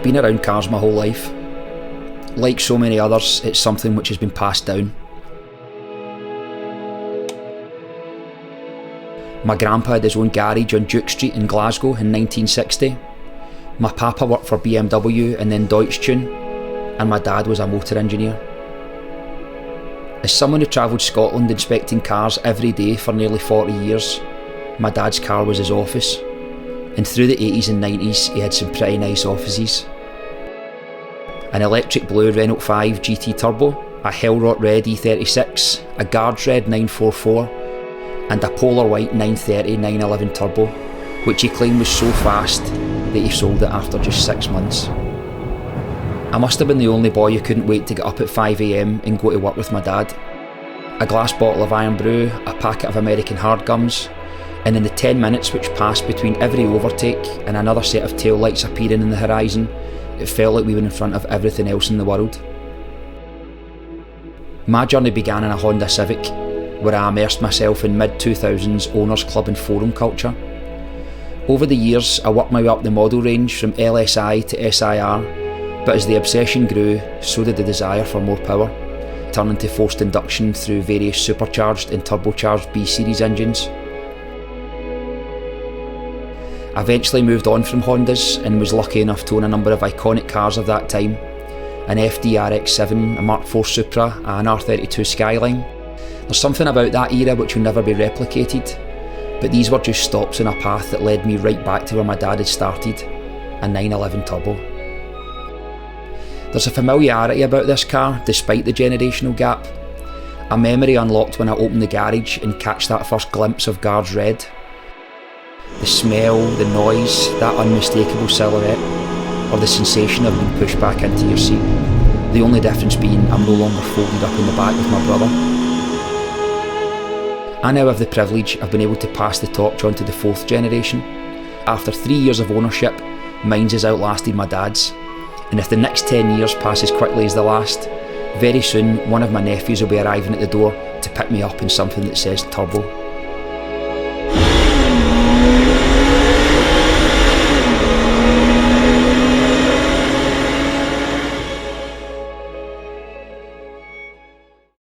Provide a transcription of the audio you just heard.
been around cars my whole life. Like so many others, it's something which has been passed down. My grandpa had his own garage on Duke Street in Glasgow in 1960. My papa worked for BMW and then Deutsche, and my dad was a motor engineer. As someone who travelled Scotland inspecting cars every day for nearly 40 years, my dad's car was his office. And through the 80s and 90s he had some pretty nice offices. An electric blue Renault 5 GT Turbo, a Hellrot Red E36, a Guards Red 944 and a Polar White 930 911 Turbo, which he claimed was so fast that he sold it after just 6 months. I must have been the only boy who couldn't wait to get up at 5 AM and go to work with my dad. A glass bottle of Iron Brew, a packet of American hard gums, and in the 10 minutes which passed between every overtake and another set of tail lights appearing in the horizon, it felt like we were in front of everything else in the world. My journey began in a Honda Civic, where I immersed myself in mid-2000s owners club and forum culture. Over the years I worked my way up the model range from LSI to SIR, but as the obsession grew, so did the desire for more power, turning to forced induction through various supercharged and turbocharged B-Series engines. I eventually moved on from Hondas and was lucky enough to own a number of iconic cars of that time: an FD RX7, a Mark IV Supra, and an R32 Skyline. There's something about that era which will never be replicated, but these were just stops in a path that led me right back to where my dad had started, a 911 Turbo. There's a familiarity about this car despite the generational gap. A memory unlocked when I opened the garage and catch that first glimpse of Guards Red. The smell, the noise, that unmistakable silhouette, or the sensation of being pushed back into your seat. The only difference being I'm no longer folded up in the back with my brother. I now have the privilege of being able to pass the torch on to the 4th generation. After 3 years of ownership, mine's has outlasted my dad's. And if the next 10 years pass as quickly as the last, very soon one of my nephews will be arriving at the door to pick me up in something that says Turbo.